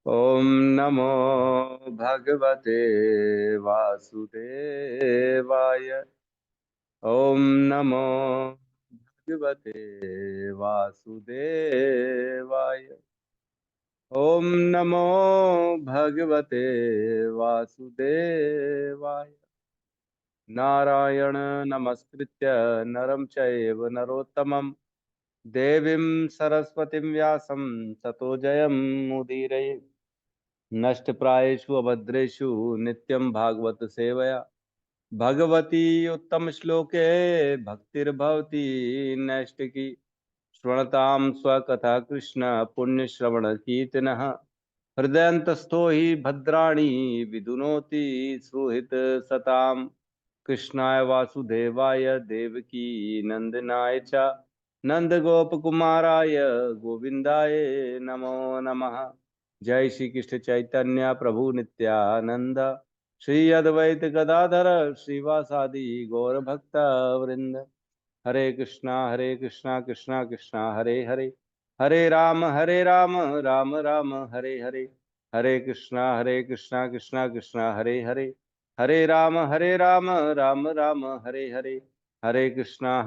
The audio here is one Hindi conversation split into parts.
ओम नमो भगवते वासुदेवाय। ओम नमो भगवते वासुदेवाय। ओम नमो भगवते वासुदेवाय। नारायण नमस्कृत्य नरं चैव नरोत्तमं देवीं सरस्वतीं व्यासं ततो जयमुदीरये। नष्टप्रायेषु अभद्रेषु नित्यं भागवत सेवया भगवती उत्तम श्लोके भक्तिर्भवती नैष्टिकी। श्रवणतां स्वकथा कृष्ण पुण्यश्रवण कीर्तनः हृदयन्तस्थो हि भद्राणि विदुनोति सुहृत सताम्। कृष्णाय वासुदेवाय देवकी नंदनाय च नंदगोपकुमाराय गोविंदाय नमो नमः। जय श्री कृष्ण चैतन्य प्रभु नित्यानंद श्री अद्वैत गदाधर श्रीवासादि गौर भक्त वृंद। हरे कृष्णा कृष्णा कृष्णा हरे हरे, हरे राम राम राम हरे हरे। हरे कृष्णा कृष्णा कृष्णा हरे हरे, हरे राम राम हरे हरे। हरे कृष्णा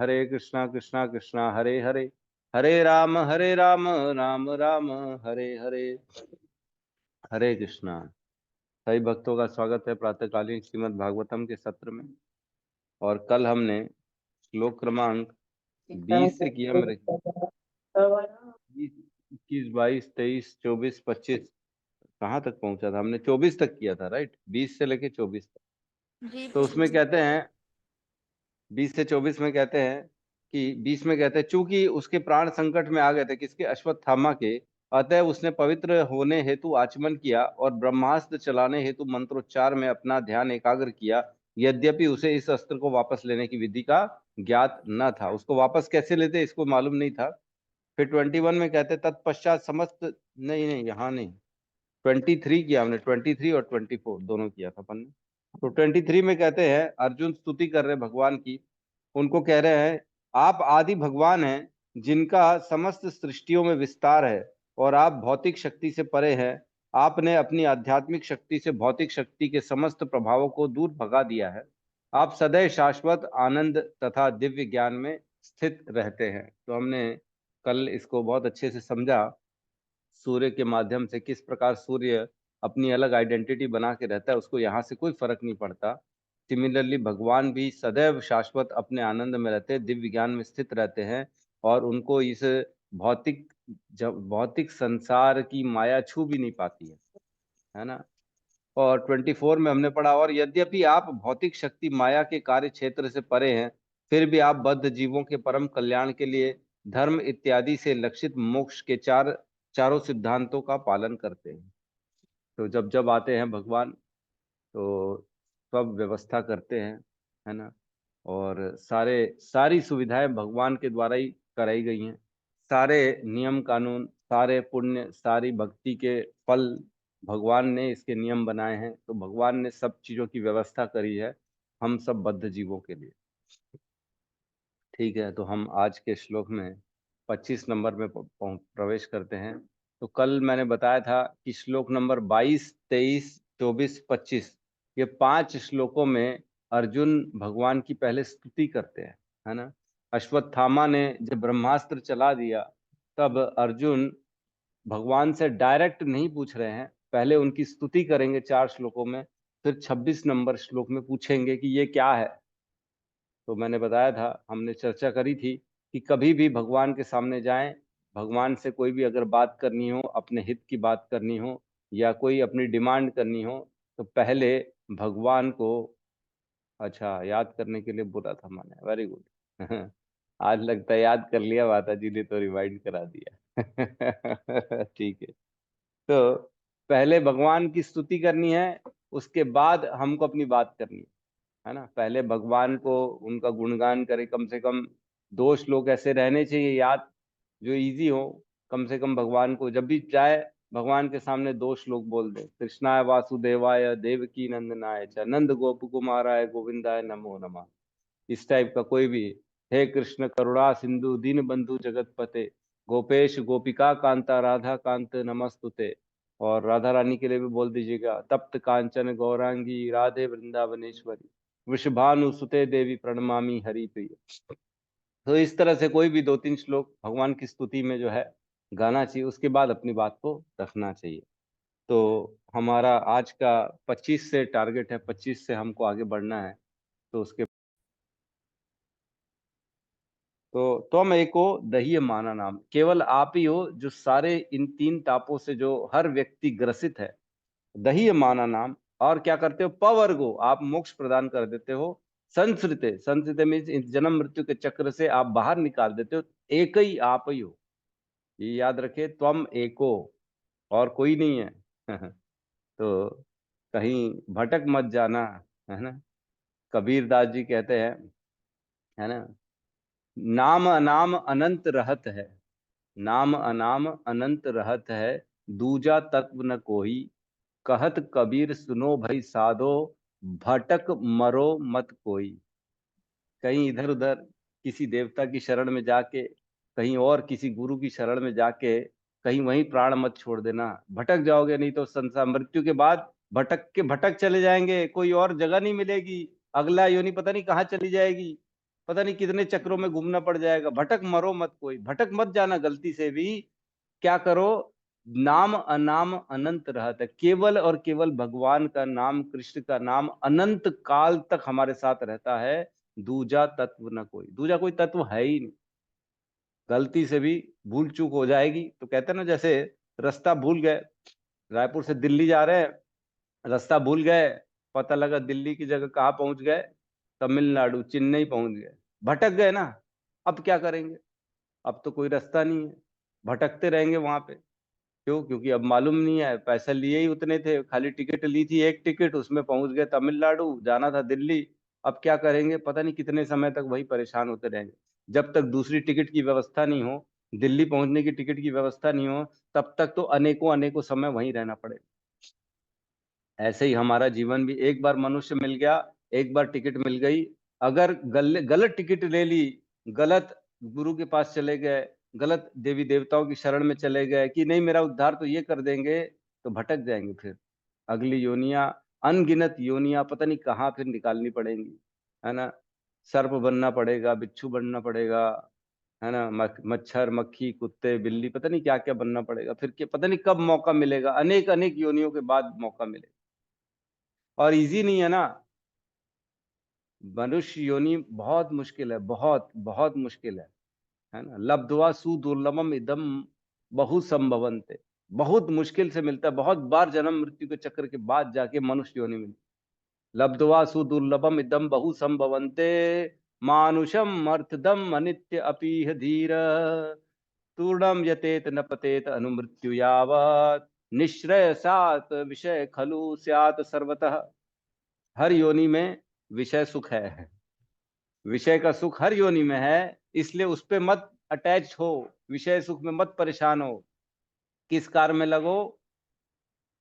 कृष्णा कृष्णा हरे हरे, हरे राम राम हरे हरे। हरे कृष्णा। सभी भक्तों का स्वागत है प्रातःकालीन श्रीमद् भागवतम के सत्र में। और कल हमने श्लोक क्रमांक 20 से किया मेरे, 20, 21, 22, 23, 24, 25 कहाँ तक पहुंचा था हमने? 24 तक किया था, राइट? 20 से लेके 24 तक। जी तो प्रभु उसमें जी। कहते हैं 20 से 24 में कहते हैं कि 20 में कहते हैं चूंकि उसके प्राण संकट में आ गए थे, किसके? अश्वत्थामा के। अतः उसने पवित्र होने हेतु आचमन किया और ब्रह्मास्त्र चलाने हेतु मंत्रोच्चार में अपना ध्यान एकाग्र किया। यद्यपि उसे इस अस्त्र को वापस लेने की विधि का ज्ञात न था। उसको वापस कैसे लेते इसको मालूम नहीं था। फिर 21 में कहते तत्पश्चात समस्त, नहीं नहीं यहाँ नहीं, 23 किया हमने, 23 और 24 दोनों किया था अपन ने। तो 23 में कहते हैं अर्जुन स्तुति कर रहे भगवान की। उनको कह रहे हैं आप आदि भगवान हैं जिनका समस्त सृष्टियों में विस्तार है और आप भौतिक शक्ति से परे हैं। आपने अपनी आध्यात्मिक शक्ति से भौतिक शक्ति के समस्त प्रभावों को दूर भगा दिया है। आप सदैव शाश्वत आनंद तथा दिव्य ज्ञान में स्थित रहते हैं। तो हमने कल इसको बहुत अच्छे से समझा, सूर्य के माध्यम से किस प्रकार सूर्य अपनी अलग आइडेंटिटी बना के रहता है, उसको यहाँ से कोई फर्क नहीं पड़ता। सिमिलरली भगवान भी सदैव शाश्वत अपने आनंद में रहते हैं, दिव्य ज्ञान में स्थित रहते हैं और उनको इस भौतिक भौतिक संसार की माया छू भी नहीं पाती है ना। और 24 में हमने पढ़ा और यद्यपि आप भौतिक शक्ति माया के कार्य क्षेत्र से परे हैं, फिर भी आप बद्ध जीवों के परम कल्याण के लिए धर्म इत्यादि से लक्षित मोक्ष के चारों सिद्धांतों का पालन करते हैं। तो जब जब आते हैं भगवान तो सब व्यवस्था करते हैं, है ना। और सारी सुविधाएं भगवान के द्वारा ही कराई गई हैं। सारे नियम कानून, सारे पुण्य, सारी भक्ति के फल भगवान ने इसके नियम बनाए हैं। तो भगवान ने सब चीजों की व्यवस्था करी है हम सब बद्ध जीवों के लिए। ठीक है, तो हम आज के श्लोक में 25 नंबर में प्रवेश करते हैं। तो कल मैंने बताया था कि श्लोक नंबर 22, 23, 24, 25 ये 5 श्लोकों में अर्जुन भगवान की पहले स्तुति करते हैं, है ना। अश्वत्थामा ने जब ब्रह्मास्त्र चला दिया तब अर्जुन भगवान से डायरेक्ट नहीं पूछ रहे हैं, पहले उनकी स्तुति करेंगे 4 श्लोकों में, फिर 26 नंबर श्लोक में पूछेंगे कि ये क्या है। तो मैंने बताया था, हमने चर्चा करी थी कि कभी भी भगवान के सामने जाएं, भगवान से कोई भी अगर बात करनी हो, अपने हित की बात करनी हो या कोई अपनी डिमांड करनी हो, तो पहले भगवान को, अच्छा याद करने के लिए बोला था मैंने, वेरी गुड आज लगता है याद कर लिया, माता जी ने तो रिवाइंड करा दिया ठीक है। तो पहले भगवान की स्तुति करनी है, उसके बाद हमको अपनी बात करनी है ना। पहले भगवान को उनका गुणगान करे, कम से कम 2 श्लोक ऐसे रहने चाहिए याद जो इजी हो। कम से कम भगवान को जब भी जाए भगवान के सामने 2 श्लोक बोल दे, कृष्णाय वासुदेवाय देवकी नंदनाय च नंद गोप कुमाराय गोविंदाय नमो नमः। इस टाइप का कोई भी, हे कृष्ण करुणा सिंधु दीन बंधु जगतपते गोपेश गोपिका कांता राधा कांत नमस्तुते। और राधा रानी के लिए भी बोल दीजिएगा, तप्त कांचन गौरांगी राधे वृंदावनेश्वरी वृषभानु सुते देवी प्रणमामि हरि प्रिय। तो इस तरह से कोई भी दो तीन श्लोक भगवान की स्तुति में जो है गाना चाहिए, उसके बाद अपनी बात को रखना चाहिए। तो हमारा आज का 25 से टारगेट है, 25 से हमको आगे बढ़ना है। तो उसके तो तुम एको दहिय माना नाम, केवल आप ही हो जो सारे इन तीन तापों से जो हर व्यक्ति ग्रसित है। दहिय माना नाम, और क्या करते हो, पवर्गो, आप मोक्ष प्रदान कर देते हो। संसृते, संसृते मीन्स इस जन्म मृत्यु के चक्र से आप बाहर निकाल देते हो। एक ही आप ही हो, ये याद रखे, त्वम एको, और कोई नहीं है। तो कहीं भटक मत जाना, है ना। कबीर दास जी कहते हैं, है ना, नाम अनाम अनंत रहत है, नाम अनाम अनंत रहत है, दूजा तत्व न कोई, कहत कबीर सुनो भई साधो, भटक मरो मत कोई। कहीं इधर उधर किसी देवता की शरण में जाके, कहीं और किसी गुरु की शरण में जाके, कहीं वहीं प्राण मत छोड़ देना, भटक जाओगे, नहीं तो संसार मृत्यु के बाद भटक के भटक चले जाएंगे, कोई और जगह नहीं मिलेगी। अगला योनि पता नहीं कहाँ चली जाएगी, पता नहीं कितने चक्रों में घूमना पड़ जाएगा। भटक मरो मत कोई, भटक मत जाना गलती से भी। क्या करो, नाम अनाम अनंत रहता है, केवल और केवल भगवान का नाम, कृष्ण का नाम अनंत काल तक हमारे साथ रहता है। दूजा तत्व न कोई, दूजा कोई तत्व है ही नहीं। गलती से भी भूल चूक हो जाएगी तो कहते हैं ना, जैसे रास्ता भूल गए, रायपुर से दिल्ली जा रहे हैं, रास्ता भूल गए, पता लगा दिल्ली की जगह कहाँ पहुंच गए, तमिलनाडु, चेन्नई पहुंच गए, भटक गए ना। अब क्या करेंगे, अब तो कोई रास्ता नहीं है, भटकते रहेंगे वहां पे। क्यों, क्योंकि अब मालूम नहीं है, पैसे लिए ही उतने थे, खाली टिकट ली थी एक टिकट, उसमें पहुंच गए तमिलनाडु, जाना था दिल्ली। अब क्या करेंगे, पता नहीं कितने समय तक वही परेशान होते रहेंगे। जब तक दूसरी टिकट की व्यवस्था नहीं हो, दिल्ली पहुंचने की टिकट की व्यवस्था नहीं हो, तब तक तो अनेकों अनेकों समय वहीं रहना पड़ेगा। ऐसे ही हमारा जीवन भी, एक बार मनुष्य मिल गया, एक बार टिकट मिल गई, अगर गलत टिकट ले ली, गलत गुरु के पास चले गए, गलत देवी देवताओं की शरण में चले गए कि नहीं मेरा उद्धार तो ये कर देंगे, तो भटक जाएंगे। फिर अगली योनियां, अनगिनत योनियां पता नहीं कहाँ फिर निकालनी पड़ेंगी, है ना। सर्प बनना पड़ेगा, बिच्छू बनना पड़ेगा, है ना, मच्छर मक्खी कुत्ते बिल्ली, पता नहीं क्या क्या बनना पड़ेगा फिर, पता नहीं कब मौका मिलेगा, अनेक अनेक योनियों के बाद मौका मिलेगा। और इजी नहीं है ना, मनुष्य योनि बहुत मुश्किल है, बहुत बहुत मुश्किल है ना। लब्ध्वा सुदुर्लभम इदम बहु संभवन्ते, बहुत मुश्किल से मिलता है, बहुत बार जन्म मृत्यु के चक्र के बाद जाके मनुष्य योनि मिलती। लब्ध्वा सुदुर्लभम इदम बहु संभवन्ते, मानुषम अर्थदम अनित्य अपीह धीर, तूर्णम यतेत न पतेत अनुमृत्यु यावत, निश्रयसात विषय खलु स्यात् सर्वतः। हर योनि में विषय सुख है, विषय का सुख हर योनि में है, इसलिए उस पे मत अटैच हो, विषय सुख में मत परेशान हो। किस कार्य में लगो,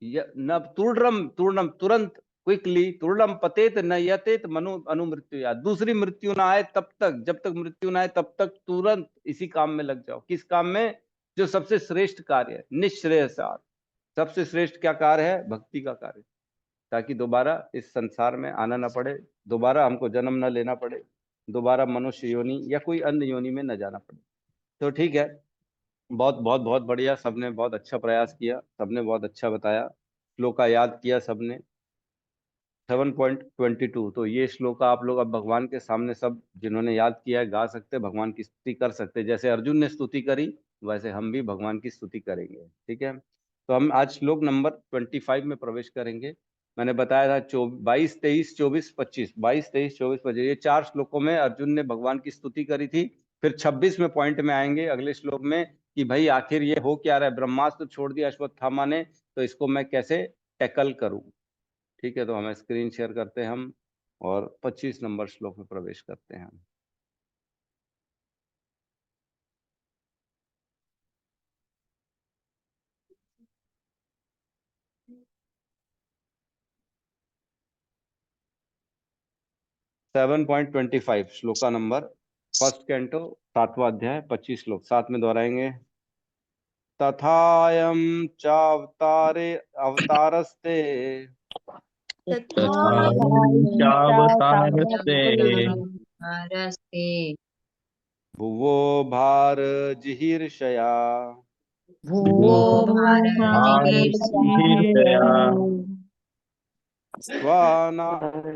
न तूर्णम, तूर्णम तुरंत, क्विकली, तूर्णम पतेत न यतेत मनु अनुमृत्यु, या दूसरी मृत्यु ना आए तब तक, जब तक मृत्यु ना आए तब तक तुरंत इसी काम में लग जाओ। किस काम में, जो सबसे श्रेष्ठ कार्य है, निःश्रेयसार। सबसे श्रेष्ठ क्या कार्य है, भक्ति का कार्य, ताकि दोबारा इस संसार में आना ना पड़े, दोबारा हमको जन्म न लेना पड़े, दोबारा मनुष्य योनि या कोई अन्य योनि में न जाना पड़े। तो ठीक है, बहुत बहुत बहुत बढ़िया, सबने बहुत अच्छा प्रयास किया, सबने बहुत अच्छा बताया, श्लोक का याद किया सबने। 7.22, तो ये श्लोक आप लोग अब भगवान के सामने सब जिन्होंने याद किया है गा सकते हैं, भगवान की स्तुति कर सकते हैं, जैसे अर्जुन ने स्तुति करी वैसे हम भी भगवान की स्तुति करेंगे, ठीक है। तो हम आज श्लोक नंबर 25 में प्रवेश करेंगे। मैंने बताया था 22, 23, 24, 25, 22, 23, 24, 25, ये चार श्लोकों में अर्जुन ने भगवान की स्तुति करी थी। फिर 26वें पॉइंट में आएंगे अगले श्लोक में, कि भाई आखिर ये हो क्या रहा है, ब्रह्मास्त्र छोड़ दिया अश्वत्थामा ने, तो इसको मैं कैसे टैकल करूं। ठीक है, तो हमें स्क्रीन शेयर करते हैं हम, और 25 नंबर श्लोक में प्रवेश करते हैं हम। 7.25 श्लोका नंबर, फर्स्ट कैंटो, 7वां अध्याय, 25 श्लोक साथ में दोहराएंगे। तथायं चावतारे अवतारस्ते तथायं भारस्ते भुवो भार जिहीर्षया भुवो भारतीर्षया स्वना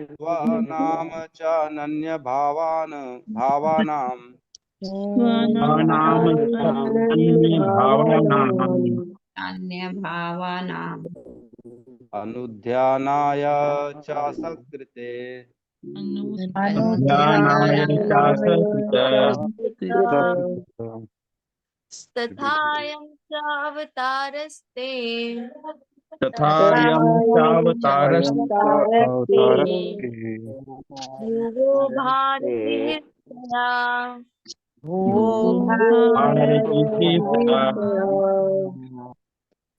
स्वनाम च अनन्य भावानां स्वनाम अन्य भावनाम् भावानाम् अनुध्यानाय च सकृते अनुध्यानाय चासकृत तथायं चावतारस्ते तथायं चावतारस्ते भुवो भारतीर्षया भारतीर्षया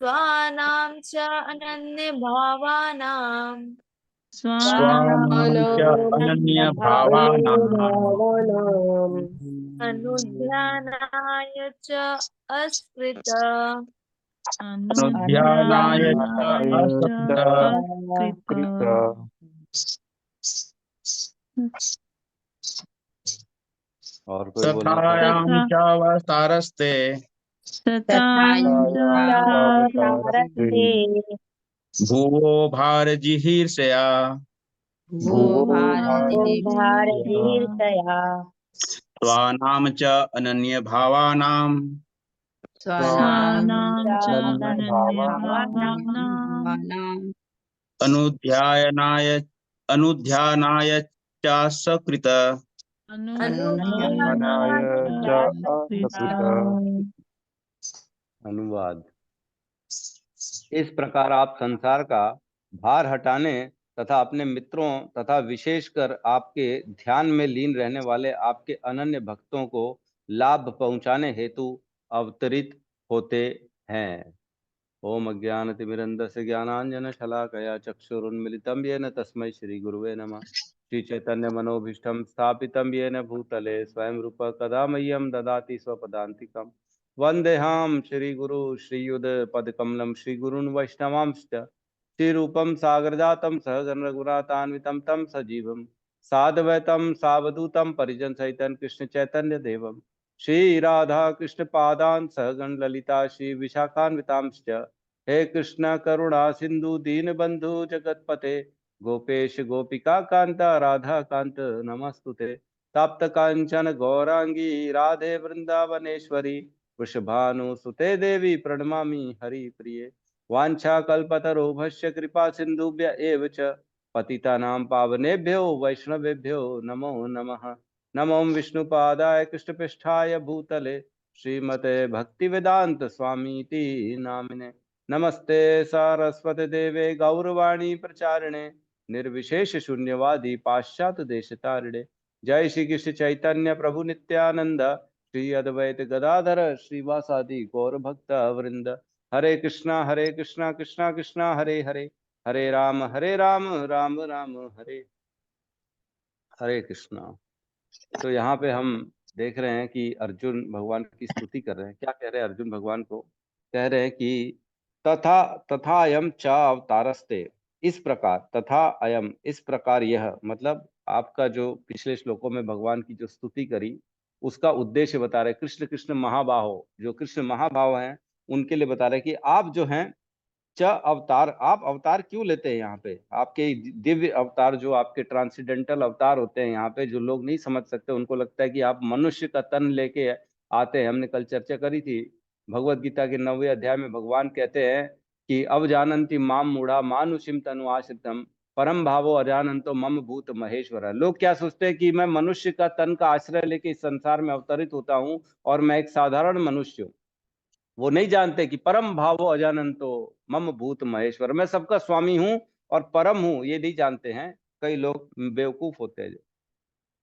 स्वानां च अनन्यभावानां स्वानां च अनन्यभावानाम् अनुध्यानाय च अस्कृत अनुध्यानाय च असकृत और कोई बोलना चाहे तथायां चावतारस्ते भुवो भारजिहीर्षया भारतीर्षया स्वानां च अनन्यभावानाम् भावानाम् अनुध्यानाय अनुध्यानाय च सकृत अनुध्यानाय अनुवाद। इस प्रकार आप संसार का भार हटाने तथा अपने मित्रों तथा विशेषकर आपके ध्यान में लीन रहने वाले आपके अनन्य भक्तों को लाभ पहुंचाने हेतु अवतरित होते हैं। ओम अज्ञानतिमिरन्धस्य ज्ञानाञ्जनशलाकया चक्षुरुन्मिलितं येन तस्मै श्रीगुरुवे नमः। श्रीचैतन्यमनोभीष्टं स्थापितं येन भूतले स्वयं रूप कदा मह्यं ददाति स्वपदान्तिकम्। वन्देऽहं श्रीगुरु श्रीयुतपदकमलं श्रीगुरून् वैष्णवांश्च श्रीरूपं सागरजातं सहगण रघुनाथान्वितं तं सजीवं साद्वैतं सावधूतं परिजनसहितं कृष्ण चैतन्य देवं श्री राधा कृष्ण पादान् सहगण ललिता श्री विशाखान्वितांश्च हे कृष्ण करुणा सिंधु दीनबंधु जगतपते गोपेश गोपिका कांता राधा कांत नमस्तुते ताप्त कांचन गौरांगी राधे वृंदावनेश्वरी वृषभानुसुते देवी प्रणमामि हरिप्रिये वाञ्छाकल्पतरुभ्यश्च कृपा सिन्धुभ्य एव च पतितानां पावनेभ्यो वैष्णवेभ्यो नमो नमः। नमो विष्णुपादाय कृष्णपृष्ठाय भूतले श्रीमते भक्तिवेदांत स्वामीति नामिने नमस्ते सारस्वती देवे गौरवाणी प्रचारिणे निर्विशेष शून्यवादी पाश्चात्य देशतारिणे जय श्री कृष्ण चैतन्य प्रभु नित्यानंद श्री अद्वैत गदाधर श्रीवासादि गौर भक्त वृंद हरे कृष्णा कृष्णा कृष्णा हरे हरे हरे राम राम राम हरे हरे कृष्णा। तो यहाँ पे हम देख रहे हैं कि अर्जुन भगवान की स्तुति कर रहे हैं। क्या कह रहे हैं अर्जुन भगवान को? कह रहे हैं कि तथा तथा अयम च अवतारस्ते, इस प्रकार, तथा अयम इस प्रकार, यह मतलब आपका जो पिछले श्लोकों में भगवान की जो स्तुति करी उसका उद्देश्य बता रहे। कृष्ण कृष्ण महाबाहो, जो कृष्ण महाबाहो हैं उनके लिए बता रहे कि आप जो हैं च अवतार, आप अवतार क्यों लेते हैं यहाँ पे? आपके दिव्य अवतार, जो आपके ट्रांसेंडेंटल अवतार होते हैं यहाँ पे, जो लोग नहीं समझ सकते उनको लगता है कि आप मनुष्य का तन लेके आते हैं। हमने कल चर्चा करी थी, भगवत गीता के 9वें अध्याय में भगवान कहते हैं कि अब जानन्ति माम मूढ़ा मानुषिम तनु आश्रितम परम भावो अजानंतो मम भूत महेश्वर। लोग क्या सोचते हैं कि मैं मनुष्य का तन का आश्रय लेके इस संसार में अवतरित होता हूँ और मैं एक साधारण मनुष्य हूँ। वो नहीं जानते कि परम भावो अजानंतो मम भूत महेश्वर, मैं सबका स्वामी हूं और परम हूं, ये नहीं जानते हैं। कई लोग बेवकूफ होते हैं।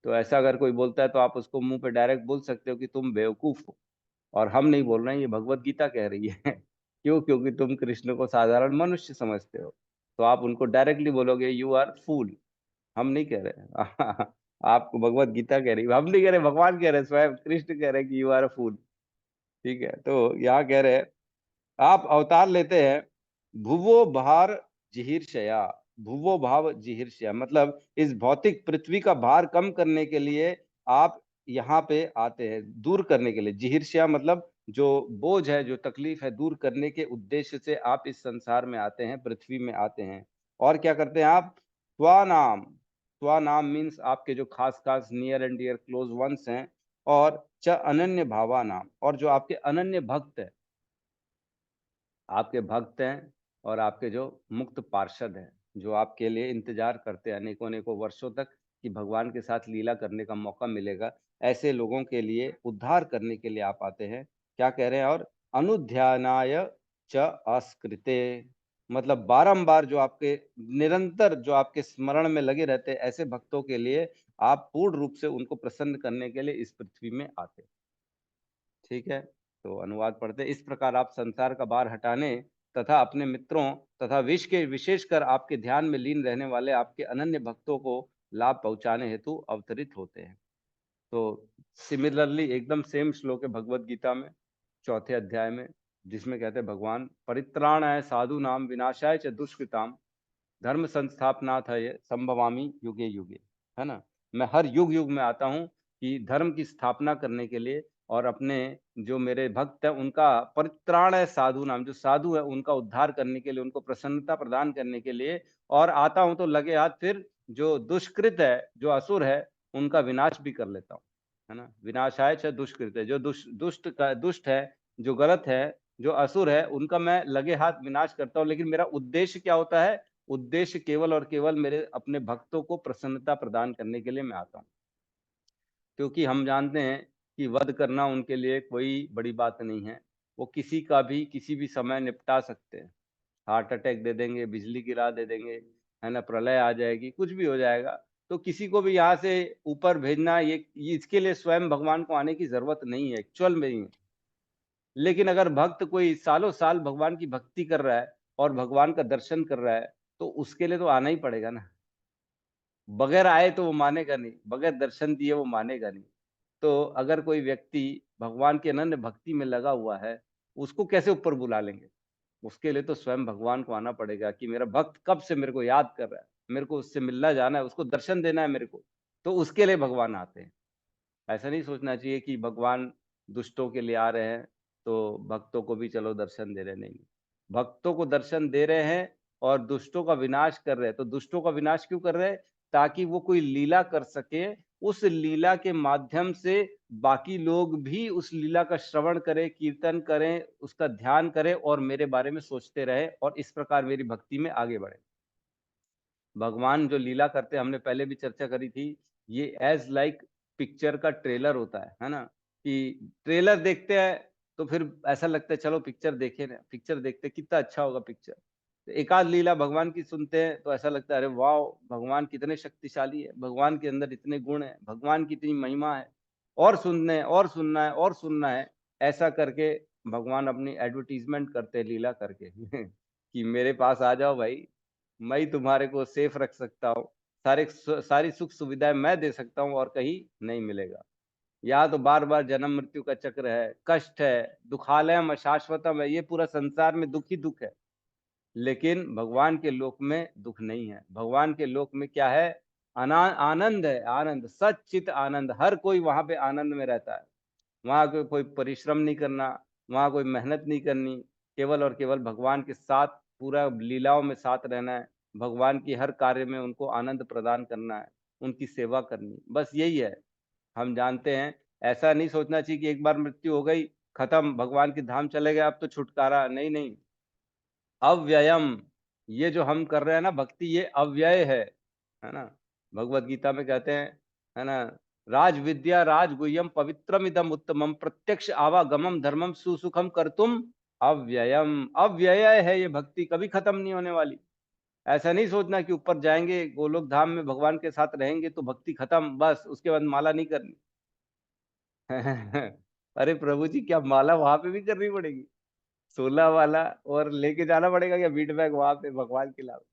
तो ऐसा अगर कोई बोलता है तो आप उसको मुंह पे डायरेक्ट बोल सकते हो कि तुम बेवकूफ हो। और हम नहीं बोल रहे हैं, ये भगवत गीता कह रही है। क्यों? क्योंकि तुम कृष्ण को साधारण मनुष्य समझते हो, तो आप उनको डायरेक्टली बोलोगे यू आर फूल। हम नहीं कह रहे। आपको भगवत गीता कह रही है, हम नहीं कह रहे, भगवान कह रहे हैं, स्वयं कृष्ण कह रहे हैं कि यू आर फूल। ठीक है, तो यहाँ कह रहे हैं आप अवतार लेते हैं, भुवो भार जिहीर्षया, भुवो भाव जिहीर्षया, मतलब इस भौतिक पृथ्वी का भार कम करने के लिए आप यहाँ पे आते हैं, दूर करने के लिए। जिहीर्षया मतलब जो बोझ है, जो तकलीफ है, दूर करने के उद्देश्य से आप इस संसार में आते हैं, पृथ्वी में आते हैं। और क्या करते हैं आप? त्वानाम, त्वानाम मीन्स आपके जो खास-खास near and dear close ones हैं, और च अनन्य भावानाम, और जो आपके अनन्य भक्त हैं, आपके भक्त हैं और आपके जो मुक्त पार्षद हैं, जो आपके लिए इंतजार करते हैं अनेकों-अनेकों वर्षों तक कि भगवान के साथ लीला करने का मौका मिलेगा। ऐसे लोगों के लिए उद्धार करने के लिए आप आते हैं। क्या कह रहे हैं? और अनुध्यानाय च आस्कृते, मतलब बारंबार जो आपके निरंतर जो आपके स्मरण में लगे रहते हैं, ऐसे भक्तों के लिए आप पूर्ण रूप से उनको प्रसन्न करने के लिए इस पृथ्वी में आते हैं। ठीक है? तो अनुवाद पढ़ते हैं। इस प्रकार आप संसार का भार हटाने तथा अपने मित्रों तथा विशेषकर आपके ध्यान में लीन रहने वाले आपके अनन्य भक्तों को लाभ पहुँचाने हेतु अवतरित होते हैं। तो सिमिलरली एकदम सेम श्लोक है भगवद गीता में, चौथे अध्याय में, जिसमें कहते हैं भगवान, परित्राणाय साधूनां विनाशाय च दुष्कृतां धर्म संस्थापनार्थाय संभवामि युगे युगे, है ना? मैं हर युग-युग में आता हूँ कि धर्म की स्थापना करने के लिए, और अपने जो मेरे भक्त हैं उनका परित्राण है साधु नाम, जो साधु है उनका उद्धार करने के लिए, उनको प्रसन्नता प्रदान करने के लिए, और आता हूँ तो लगे हाथ फिर जो दुष्कृत है, जो असुर है, उनका विनाश भी कर लेता हूँ, है ना? विनाशाय च दुष्कृत है, जो दुष्ट है, जो गलत है, जो असुर है, उनका मैं लगे हाथ विनाश करता हूँ। लेकिन मेरा उद्देश्य क्या होता है? उद्देश्य केवल और केवल मेरे अपने भक्तों को प्रसन्नता प्रदान करने के लिए मैं आता हूँ। क्योंकि हम जानते हैं कि वध करना उनके लिए कोई बड़ी बात नहीं है। वो किसी का भी किसी भी समय निपटा सकते हैं। हार्ट अटैक दे देंगे, बिजली गिरा दे देंगे, है ना? प्रलय आ जाएगी, कुछ भी हो जाएगा। तो किसी को भी यहाँ से ऊपर भेजना, ये इसके लिए स्वयं भगवान को आने की ज़रूरत नहीं है, एक्चुअल में ही है। लेकिन अगर भक्त कोई सालों-साल भगवान की भक्ति कर रहा है और भगवान का दर्शन कर रहा है, तो उसके लिए तो आना ही पड़ेगा ना। बगैर आए तो वो मानेगा नहीं, बगैर दर्शन दिए वो मानेगा नहीं। तो अगर कोई व्यक्ति भगवान की अनन्य भक्ति में लगा हुआ है, उसको कैसे ऊपर बुला लेंगे? उसके लिए तो स्वयं भगवान को आना पड़ेगा कि मेरा भक्त कब से मेरे को याद कर रहा है, मेरे को उससे मिलना जाना है, उसको दर्शन देना है मेरे को, तो उसके लिए भगवान आते हैं। ऐसा नहीं सोचना चाहिए कि भगवान दुष्टों के लिए आ रहे हैं, तो भक्तों को भी चलो दर्शन दे रहे हैं, नहीं। भक्तों को दर्शन दे रहे हैं और दुष्टों का विनाश कर रहे हैं। तो दुष्टों का विनाश क्यों कर रहे हैं? ताकि वो कोई लीला कर सके, उस लीला के माध्यम से बाकी लोग भी उस लीला का श्रवण करें, कीर्तन करें, उसका ध्यान करें और मेरे बारे में सोचते रहें और इस प्रकार मेरी भक्ति में आगे बढ़ें। भगवान जो लीला करते हैं, हमने पहले भी चर्चा करी थी, ये एज़ लाइक पिक्चर का ट्रेलर होता है ना? कि ट्रेलर देखते हैं तो फिर ऐसा लगता है चलो पिक्चर देखें ना, पिक्चर देखते हैं कितना अच्छा होगा पिक्चर। तो एक आध लीला भगवान की सुनते हैं तो ऐसा लगता है अरे वाओ! भगवान कितने शक्तिशाली है, भगवान के अंदर इतने गुण हैं, भगवान की इतनी महिमा है, और सुनने हैं और सुनना है और सुनना है। ऐसा करके भगवान अपनी एडवर्टाइज़मेंट करते हैं लीला करके कि मेरे पास आ जाओ भाई, मैं ही तुम्हारे को सेफ रख सकता हूँ। सारी सुख सुविधाएँ मैं दे सकता हूँ और कहीं नहीं मिलेगा। यहाँ तो बार-बार जन्म मृत्यु का चक्र है, कष्ट है, दुखालयम अशाश्वतम है, ये पूरा संसार में दुःख ही दुःख है। लेकिन भगवान के लोक में दुःख नहीं है। भगवान के लोक में क्या है? आनंद है, आनंद, सच्चित आनंद। हर कोई वहाँ पे आनंद में रहता है। वहाँ को कोई परिश्रम नहीं करना, वहाँ कोई मेहनत नहीं करनी, केवल और केवल भगवान के साथ पूरा लीलाओं में साथ रहना है, भगवान की हर कार्य में उनको आनंद प्रदान करना है, उनकी सेवा करनी, बस यही है। हम जानते हैं, ऐसा नहीं सोचना चाहिए कि एक बार मृत्यु हो गई, खत्म, भगवान के धाम चले गए, अब तो छुटकारा, नहीं, नहीं। अव्ययम, ये जो हम कर रहे हैं ना भक्ति, ये अव्यय है ना? भगवद गीता में कहते हैं, है ना? राज विद्या राज गुह्यम पवित्रम इदम उत्तमम प्रत्यक्ष आवागमम धर्मम सुसुखम कर्तुम अव्ययम। अव्यय है ये भक्ति, कभी खत्म नहीं होने वाली। ऐसा नहीं सोचना कि ऊपर जाएँगे, गोलोक धाम में भगवान के साथ रहेंगे तो भक्ति खत्म, बस उसके बाद माला नहीं करनी। अरे प्रभु जी, क्या माला वहाँ पे भी करनी पड़ेगी? 16 वाला और लेके जाना पड़ेगा क्या बीट बैग वहाँ पे भगवान के अलावा?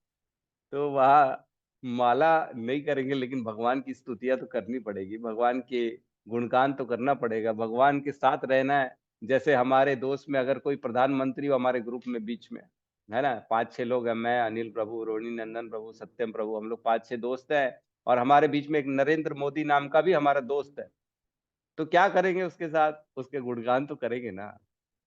तो वहाँ माला नहीं करेंगे लेकिन भगवान की स्तुतियाँ तो करनी पड़ेगी, भगवान के गुणगान तो करना पड़ेगा, भगवान के साथ रहना है, जैसे हमारे दोस्त में अगर कोई प्रधानमंत्री हो हमारे ग्रुप में बीच में, है ना, 5-6 लोग हैं, मैं, अनिल प्रभु, रोहिणी नंदन प्रभु, सत्यम प्रभु, हम लोग 5-6 दोस्त हैं और हमारे बीच में एक नरेंद्र मोदी नाम का भी हमारा दोस्त है। तो क्या करेंगे उसके साथ? उसके गुणगान तो करेंगे ना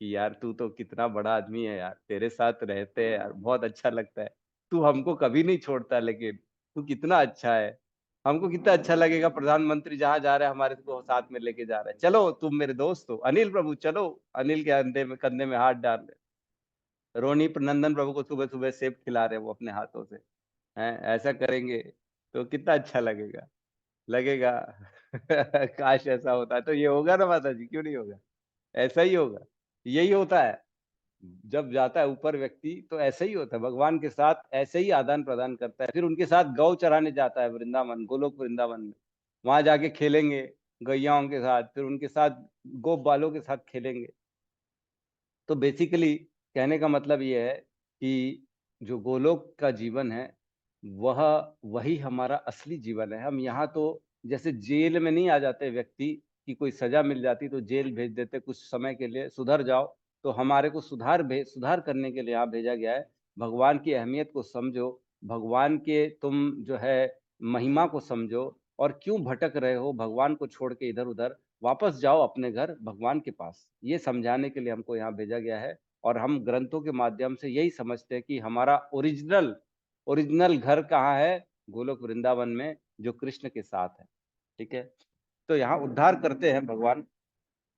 कि यार तू तो कितना बड़ा आदमी है यार, तेरे साथ रहते हैं यार, बहुत अच्छा लगता है। तू हमको कभी नहीं छोड़ता, लेकिन तू कितना अच्छा है। हमको कितना अच्छा लगेगा प्रधानमंत्री जहां जा रहे हैं हमारे को साथ में लेके जा रहे हैं। चलो तुम मेरे दोस्त हो अनिल प्रभु, चलो। अनिल के कंधे में हाथ डाल रहे, रोनी नंदन प्रभु को सुबह सुबह सेब खिला रहे हैं वो अपने हाथों से, हैं, ऐसा करेंगे तो कितना अच्छा लगेगा। लगेगा काश ऐसा होता। तो ये होगा ना माता जी, क्यों नहीं होगा? ऐसा ही होगा। यही होता है जब जाता है ऊपर व्यक्ति, तो ऐसा ही होता है, भगवान के साथ ऐसे ही आदान प्रदान करता है। फिर उनके साथ गौ चराने जाता है वृंदावन, गोलोक वृंदावन में, वहां जाके खेलेंगे गैयाओं के साथ, फिर उनके साथ गोप बालों के साथ खेलेंगे। तो बेसिकली कहने का मतलब ये है कि जो गोलोक का जीवन है वह वही हमारा असली जीवन है। हम यहाँ तो जैसे जेल में नहीं आ जाते व्यक्ति की कोई सजा मिल जाती तो जेल भेज देते कुछ समय के लिए, सुधर जाओ। तो हमारे को सुधार करने के लिए यहाँ भेजा गया है। भगवान की अहमियत को समझो, भगवान के तुम जो है महिमा को समझो, और क्यों भटक रहे हो भगवान को छोड़ के इधर उधर, वापस जाओ अपने घर भगवान के पास। ये समझाने के लिए हमको यहाँ भेजा गया है। और हम ग्रंथों के माध्यम से यही समझते हैं कि हमारा ओरिजिनल घर कहाँ है? गोलोक वृंदावन में, जो कृष्ण के साथ है। ठीक है, तो यहाँ उद्धार करते हैं भगवान,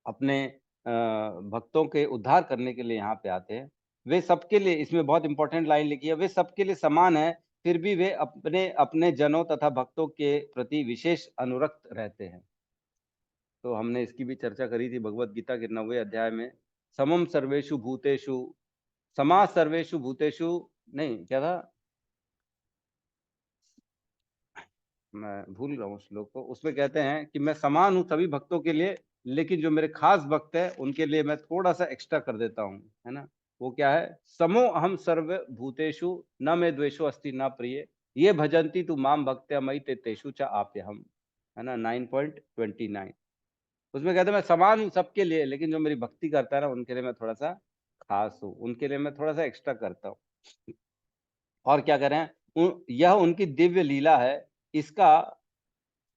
अपने भक्तों के उद्धार करने के लिए यहाँ पे आते हैं। वे सबके लिए, इसमें बहुत इंपॉर्टेंट लाइन लिखी है, वे सबके लिए समान है, फिर भी वे अपने अपने जनों तथा भक्तों के प्रति विशेष अनुरक्त रहते हैं। तो हमने इसकी भी चर्चा करी थी भगवत गीता के 9वें अध्याय में। समम सर्वेषु भूतेषु, समा सर्वेषु भूतेषु, नहीं क्या था, मैं भूल रहा हूँ श्लोक को। उसमें कहते हैं कि मैं समान हूँ सभी भक्तों के लिए, लेकिन जो मेरे खास भक्त है उनके लिए मैं थोड़ा सा एक्स्ट्रा कर देता हूँ, है ना। वो क्या है? समो अहम सर्व भूतेषु न मे द्वेषो अस्ति न प्रिय, ये भजंती तू माम भक्त्या मयि ते तेषु च आप्यहम, है ना, 9.29। उसमें कहते हैं मैं समान हूँ सबके लिए, लेकिन जो मेरी भक्ति करता है ना उनके लिए मैं थोड़ा सा खास हूँ, उनके लिए मैं थोड़ा सा एक्स्ट्रा करता हूँ। और क्या करें, यह उनकी दिव्य लीला है, इसका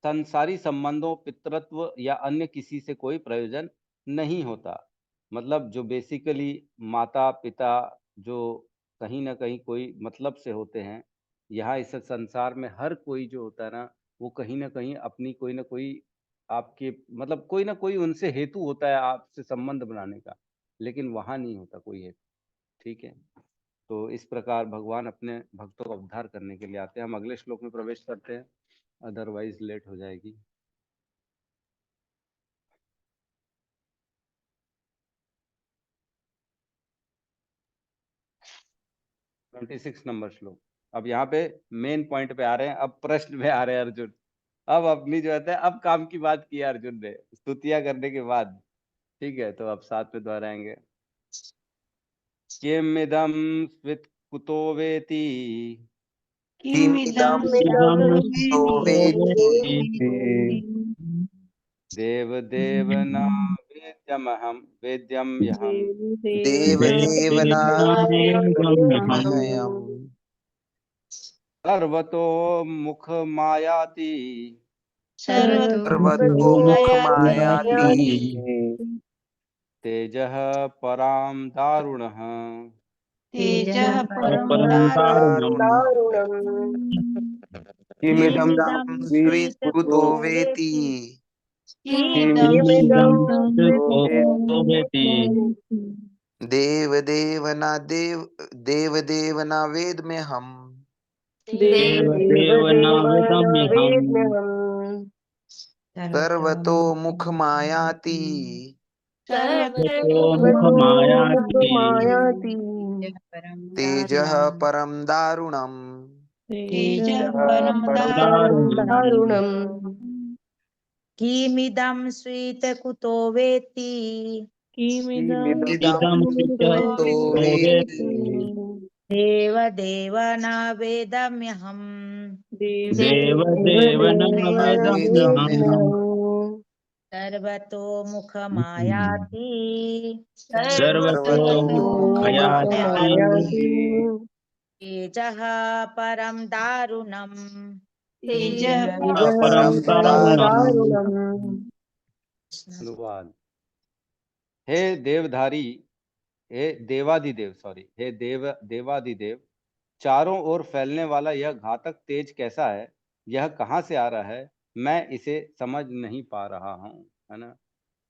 संसारी संबंधों, पितृत्व या अन्य किसी से कोई प्रयोजन नहीं होता। मतलब जो बेसिकली माता पिता जो कहीं ना कहीं कोई मतलब से होते हैं, यहाँ इस संसार में हर कोई जो होता है ना, वो कहीं ना कहीं अपनी कोई ना कोई आपके मतलब कोई ना कोई उनसे हेतु होता है आपसे संबंध बनाने का, लेकिन वहां नहीं होता कोई हेतु। ठीक है, तो इस प्रकार भगवान अपने भक्तों का उद्धार करने के लिए आते हैं। हम अगले श्लोक में प्रवेश करते हैं, अदरवाइज लेट हो जाएगी। 26 नंबर श्लोक। अब यहाँ पे मेन पॉइंट पे आ रहे हैं, अब प्रश्न में आ रहे हैं अर्जुन। अब अपनी जो है अब काम की बात की है अर्जुन ने स्तुतियां करने के बाद। ठीक है, तो अब साथ में दोहराएंगे। किमिदं स्वित् कुतो वेति, किमिदं इदं वेत्ति देव देव न वेद्यमहं वेद्यम्यहम् देवदेवनावेदम्यहम् सर्वतो मुख मायाति सर्वतो सर्वतोमुखमायाति तेजः परां दारुणः। तेजः परं परं दारुणम् किमिदं किमिदं स्वीकृतो स्वीकृतो वेति किमिदं किमिदं स्वीकृतो स्वीकृतो वेति देवदेव न वेद्म्यहम् देवदेव न वेदम्यहम् सर्वतो मुखमायाति सर्वतोमुखमायाति तेजः परं दारुणम् तेजः परं दारुणम् किमिदं स्वीतकुतो वेत्ति इदं इदं स्वीकृतो स्वीकृतो वेति वेति देवदेव न वेदम्यहम् देवदेव न वेदम्यहम् सर्वतोमुखमायाति सर्वतोमुखमायाति तेजः परं दारुणम् तेजः परं दारुणम् अनुवाद। हे देवधारी, हे देवादिदेव, हे देवादिदेव, चारों ओर फैलने वाला यह घातक तेज कैसा है? यह कहाँ से आ रहा है? मैं इसे समझ नहीं पा रहा हूँ, है ना।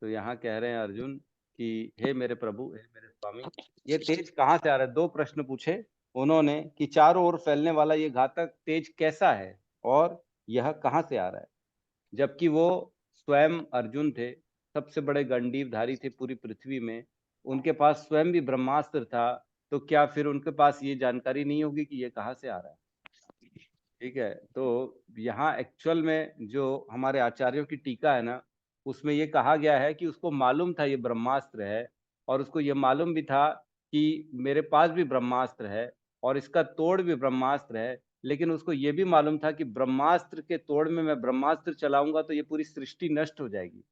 तो यहाँ कह रहे हैं अर्जुन कि हे मेरे प्रभु, हे मेरे स्वामी, ये तेज कहाँ से आ रहा है? दो प्रश्न पूछे उन्होंने कि चारों ओर फैलने वाला ये घातक तेज कैसा है और यह कहाँ से आ रहा है, जबकि वो स्वयं अर्जुन थे, सबसे बड़े गंडीवधारी थे पूरी पृथ्वी में, उनके पास स्वयं भी ब्रह्मास्त्र था, तो क्या फिर उनके पास ये जानकारी नहीं होगी कि ये कहाँ से आ रहा है? ठीक है, तो यहाँ एक्चुअल में जो हमारे आचार्यों की टीका है ना, उसमें ये कहा गया है कि उसको मालूम था ये ब्रह्मास्त्र है, और उसको ये मालूम भी था कि मेरे पास भी ब्रह्मास्त्र है और इसका तोड़ भी ब्रह्मास्त्र है, लेकिन उसको ये भी मालूम था कि ब्रह्मास्त्र के तोड़ में मैं ब्रह्मास्त्र चलाऊंगा तो ये पूरी सृष्टि नष्ट हो जाएगी,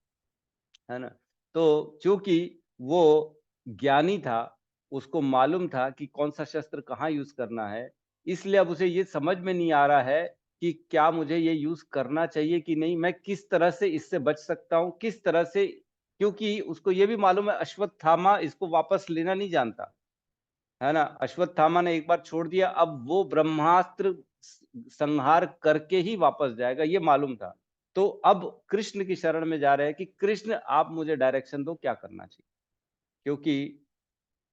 है ना। तो चूंकि वो ज्ञानी था, उसको मालूम था कि कौन सा शस्त्र कहाँ यूज करना है, इसलिए अब उसे ये समझ में नहीं आ रहा है कि क्या मुझे ये यूज करना चाहिए कि नहीं, मैं किस तरह से इससे बच सकता हूँ, किस तरह से, क्योंकि उसको ये भी मालूम है अश्वत्थामा इसको वापस लेना नहीं जानता, है ना। अश्वत्थामा ने एक बार छोड़ दिया, अब वो ब्रह्मास्त्र संहार करके ही वापस जाएगा, ये मालूम था। तो अब कृष्ण की शरण में जा रहे हैं कि कृष्ण आप मुझे डायरेक्शन दो, क्या करना चाहिए। क्योंकि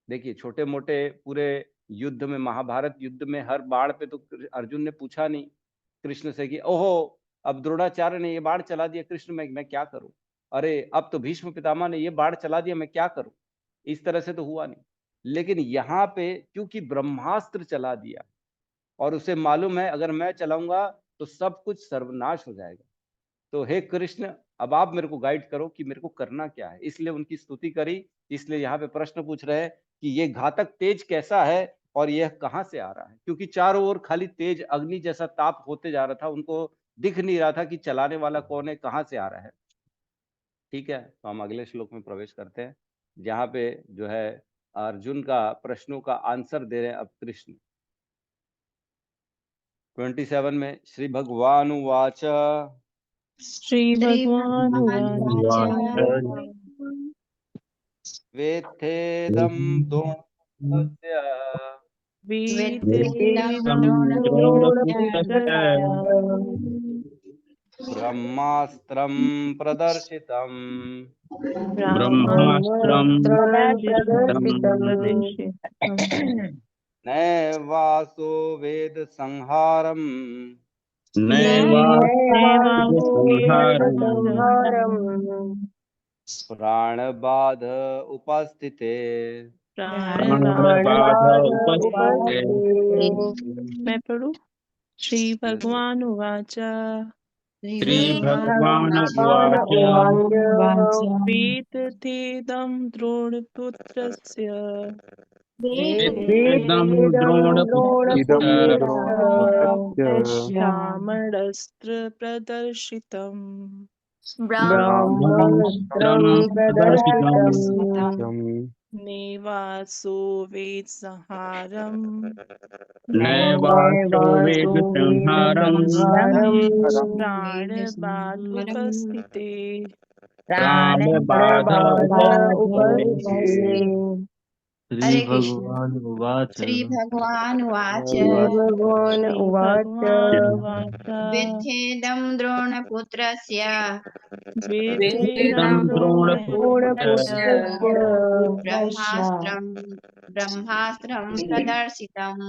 देखिए छोटे मोटे पूरे युद्ध में, महाभारत युद्ध में हर बाण पे तो अर्जुन ने पूछा नहीं कृष्ण से कि ओहो अब द्रोणाचार्य ने ये बाण चला दिया कृष्ण, मैं क्या करूं, अरे अब तो भीष्म पितामह ने ये बाण चला दिया, मैं क्या करूं, इस तरह से तो हुआ नहीं। लेकिन यहाँ पे क्योंकि ब्रह्मास्त्र चला दिया और उसे मालूम है अगर मैं चलाऊंगा तो सब कुछ सर्वनाश हो जाएगा, तो हे कृष्ण अब आप मेरे को गाइड करो कि मेरे को करना क्या है, इसलिए उनकी स्तुति करी। इसलिए यहाँ पे प्रश्न पूछ रहे हैं कि ये घातक तेज कैसा है और यह कहाँ से आ रहा है, क्योंकि चारों ओर खाली तेज अग्नि जैसा ताप होते जा रहा था, उनको दिख नहीं रहा था कि चलाने वाला कौन है, कहाँ से आ रहा है। ठीक है, तो हम अगले श्लोक में प्रवेश करते हैं, जहाँ पे जो है अर्जुन का प्रश्नों का आंसर दे रहे हैं अब कृष्ण। 27 में श्री भगवान उवाच श्री भगवान उवाच वेत्थेदं द्रोणस्य वेत्थेदं द्रोणपुत्रस्य ब्रह्मास्त्रं प्रदर्शितम् ब्रह्मास्त्रं प्रदर्शितम् नैवासो वेद संहारम् नैवासुवेदसंहारम् प्राणबाध उपस्थिते। प्राणबाध उपस्थिते। मैं पढ़ू। श्री भगवान उवाच श्री भगवान उवाच वेत्थेदं द्रोणपुत्रस्य वेत्थेदं द्रोणपुत्रस्य ब्राह्मणस्त्र प्रदर्शितम् ब्रह्मास्त्रं प्रदर्शितम् नैवासो वेद संहारम् नैवासो वेदसंहारम् प्राणबाध उपस्थिते। प्राणबाध उपस्थिते। हरे कृष्ण। श्री भगवान उवाच वेत्थेदं द्रोणपुत्रस्य वेत्थेदं द्रोणपुत्रस्य ब्रह्मास्त्रं प्रदर्शितम्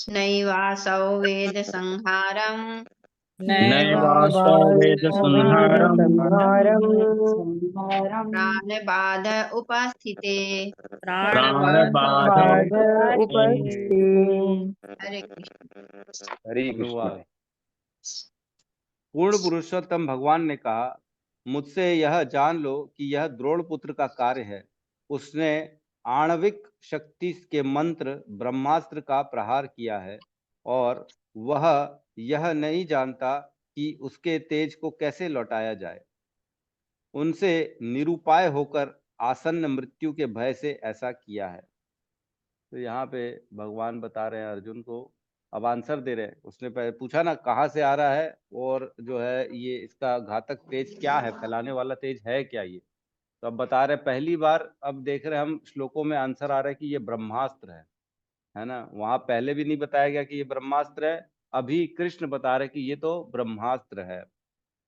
नैवासौ वेद संहारम् नैवासो वेदसंहारम् प्राणबाध उपस्थिते। प्राणबाध उपस्थिते। हरे कृष्ण। हरि कृष्ण। पूर्ण पुरुषोत्तम भगवान ने कहा, मुझसे यह जान लो कि यह द्रोण पुत्र का कार्य है। उसने आणविक शक्ति के मंत्र ब्रह्मास्त्र का प्रहार किया है और वह यह नहीं जानता कि उसके तेज को कैसे लौटाया जाए। उनसे निरुपाय होकर आसन्न मृत्यु के भय से ऐसा किया है। तो यहाँ पे भगवान बता रहे हैं अर्जुन को, अब आंसर दे रहे हैं। उसने पहले पूछा ना कहाँ से आ रहा है और जो है ये इसका घातक तेज क्या है, फैलाने वाला तेज है क्या ये। तो अब बता रहे पहली बार, अब देख रहे हैं हम श्लोकों में आंसर आ रहा है कि ये ब्रह्मास्त्र है ना। वहां पहले भी नहीं बताया गया कि ये ब्रह्मास्त्र है, अभी कृष्ण बता रहे कि ये तो ब्रह्मास्त्र है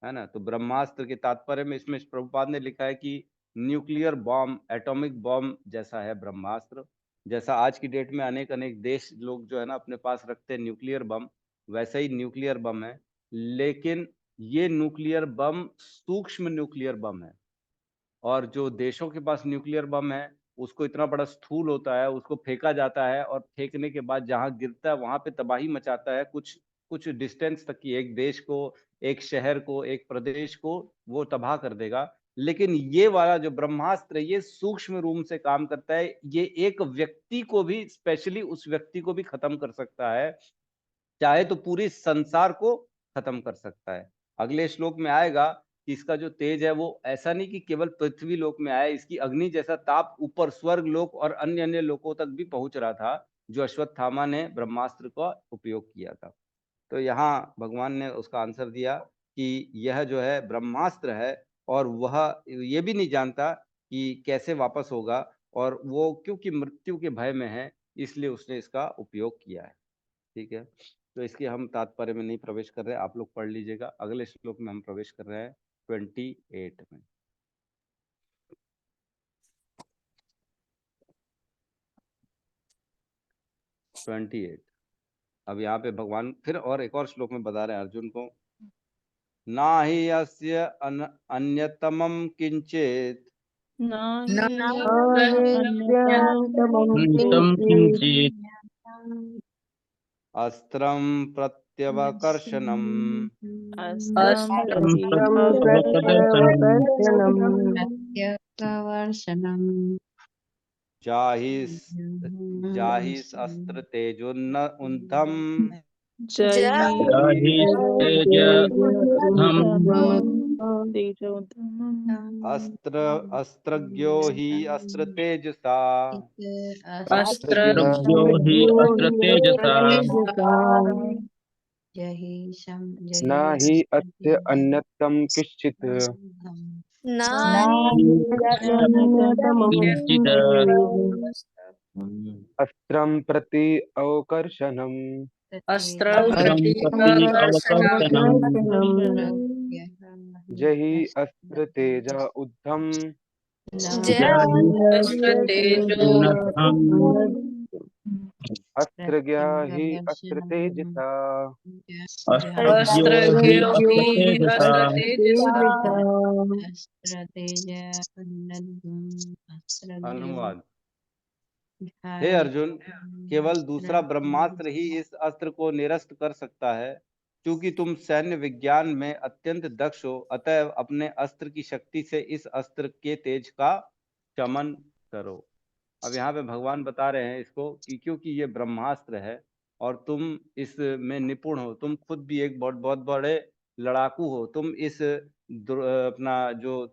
ना। तो ब्रह्मास्त्र के तात्पर्य में इसमें प्रभुपाद ने लिखा है कि न्यूक्लियर बॉम्ब, एटॉमिक बॉम्ब जैसा है ब्रह्मास्त्र। जैसा आज की डेट में अनेक अनेक देश लोग जो है ना अपने पास रखते हैं न्यूक्लियर बम, वैसा ही न्यूक्लियर बम है। लेकिन ये न्यूक्लियर बम सूक्ष्म न्यूक्लियर बम है, और जो देशों के पास न्यूक्लियर बम है उसको इतना बड़ा स्थूल होता है, उसको फेंका जाता है और फेंकने के बाद जहां गिरता है वहां पे तबाही मचाता है, कुछ कुछ डिस्टेंस तक की, एक देश को, एक शहर को, एक प्रदेश को वो तबाह कर देगा। लेकिन ये वाला जो ब्रह्मास्त्र है ये सूक्ष्म रूप से काम करता है, ये एक व्यक्ति को भी, स्पेशली उस व्यक्ति को भी खत्म कर सकता है, चाहे तो पूरी संसार को खत्म कर सकता है। अगले श्लोक में आएगा कि इसका जो तेज है वो ऐसा नहीं कि केवल पृथ्वी लोक में आया, इसकी अग्नि जैसा ताप ऊपर स्वर्ग लोक और अन्य अन्य लोकों तक भी पहुंच रहा था, जो अश्वत्थामा ने ब्रह्मास्त्र का उपयोग किया था। तो यहाँ भगवान ने उसका आंसर दिया कि यह जो है ब्रह्मास्त्र है, और वह ये भी नहीं जानता कि कैसे वापस होगा, और वो क्योंकि मृत्यु के भय में है इसलिए उसने इसका उपयोग किया है। ठीक है, तो इसके हम तात्पर्य में नहीं प्रवेश कर रहे हैं, आप लोग पढ़ लीजिएगा। अगले श्लोक में हम प्रवेश कर रहे हैं 28 में। 28। अब यहाँ पे भगवान फिर और एक और श्लोक में बता रहे हैं अर्जुन को, ना ही अस्य अन्यतमम किंचित तम किंचित अस्त्रं प्रत्यवकर्षणम् तम प्रत्यवकर्षणम् प्रत्यवर्षणम् जाहि अस्त्र तेजोन्न ऊर्ध्वं जाहि तेजोधम अस्त्रज्ञो हि अस्त्र तेजसा अस्त्रज्ञो हि अस्त्र तेजसा न हि अस्य अन्यतम किंचित् किंचित् अस्त्रं प्रति अवकर्षणम् अस्त्रं प्रति अवकर्षणम् जहि अस्त्र तेजा ऊर्ध्वं जाहि अस्त्र तेजोधम अस्त्रज्ञा हि अस्त्र तेजसा अस्त्रज्ञो हि अस्त्र तेजसा अनुवाद। हे अर्जुन, केवल दूसरा ब्रह्मास्त्र ही इस अस्त्र को निरस्त कर सकता है। क्योंकि तुम सैन्य विज्ञान में अत्यंत दक्ष हो, अतएव अपने अस्त्र की शक्ति से इस अस्त्र के तेज का शमन करो। अब यहाँ पे भगवान बता रहे हैं इसको कि क्योंकि ये ब्रह्मास्त्र है और तुम इसमें निपुण हो, तुम खुद भी एक बहुत बहुत बड़े लड़ाकू हो, तुम इस अपना जो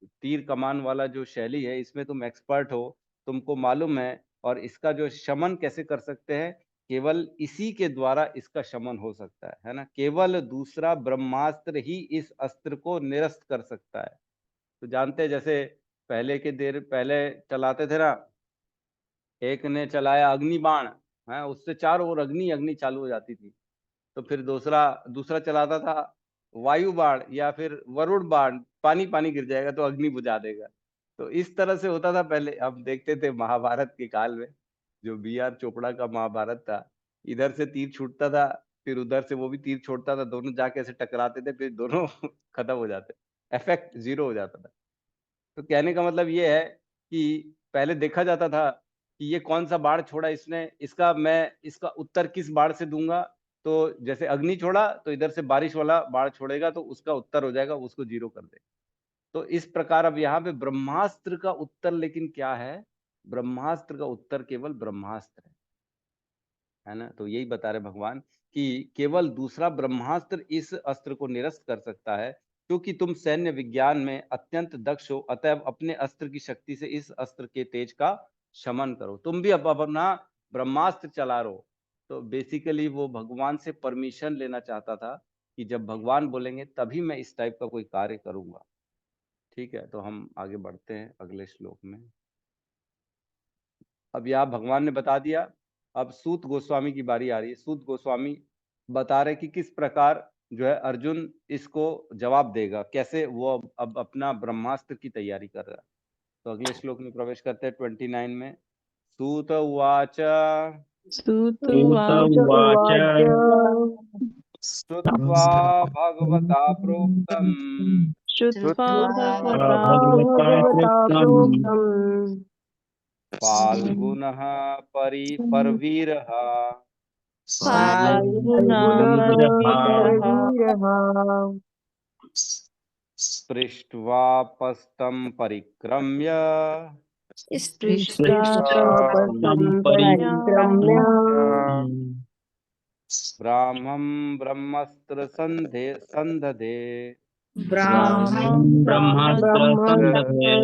तीर कमान वाला जो शैली है इसमें तुम एक्सपर्ट हो, तुमको मालूम है, और इसका जो शमन कैसे कर सकते हैं, केवल इसी के द्वारा इसका शमन हो सकता है ना। केवल दूसरा ब्रह्मास्त्र ही इस अस्त्र को निरस्त कर सकता है। तो जानते हैं जैसे पहले के देर पहले चलाते थे ना, एक ने चलाया अग्नि बाण है, उससे चारों ओर अग्नि अग्नि चालू हो जाती थी। तो फिर दूसरा दूसरा चलाता था वायु बाण या फिर वरुण बाण, पानी पानी गिर जाएगा तो अग्नि बुझा देगा। तो इस तरह से होता था पहले। हम देखते थे महाभारत के काल में, जो B.R. चोपड़ा का महाभारत था, इधर से तीर छूटता था, फिर उधर से वो भी तीर छोड़ता था, दोनों जाके ऐसे टकराते थे, फिर दोनों खत्म हो जाते, इफेक्ट जीरो हो जाता था। तो कहने का मतलब ये है कि पहले देखा जाता था कि ये कौन सा बाण छोड़ा इसने, मैं इसका उत्तर किस बाण से दूंगा। तो जैसे अग्नि छोड़ा तो इधर से बारिश वाला बाण छोड़ेगा तो उसका उत्तर हो जाएगा, उसको जीरो कर दे। तो इस प्रकार अब यहाँ पे ब्रह्मास्त्र का उत्तर लेकिन क्या है, ब्रह्मास्त्र का उत्तर केवल ब्रह्मास्त्र है ना। तो यही बता रहे भगवान कि केवल दूसरा ब्रह्मास्त्र इस अस्त्र को निरस्त कर सकता है, क्योंकि तुम सैन्य विज्ञान में अत्यंत दक्ष हो, अतएव अपने अस्त्र की शक्ति से इस अस्त्र के तेज का शमन करो। तुम भी अब अपना ब्रह्मास्त्र चला रहे हो। तो बेसिकली वो भगवान से परमिशन लेना चाहता था कि जब भगवान बोलेंगे तभी मैं इस टाइप का कोई कार्य करूंगा। ठीक है, तो हम आगे बढ़ते हैं अगले श्लोक में। अब यहाँ भगवान ने बता दिया, अब सूत गोस्वामी की बारी आ रही है। सूत गोस्वामी बता रहे कि किस प्रकार जो है अर्जुन इसको जवाब देगा, कैसे वो अब अपना ब्रह्मास्त्र की तैयारी कर रहा है। तो अगले श्लोक में प्रवेश करते हैं 29 में। सूत उवाच उवाच श्रुत्वा भगवता प्रोक्तम् श्रुत्वा भगवता प्रोक्तम् फाल्गुनः परवीरः पृष्ट्वापस्तं परिक्रम्य ब्राह्मं ब्रह्मस्त्र संदधे। ब्रह्मास्त्र संदधे।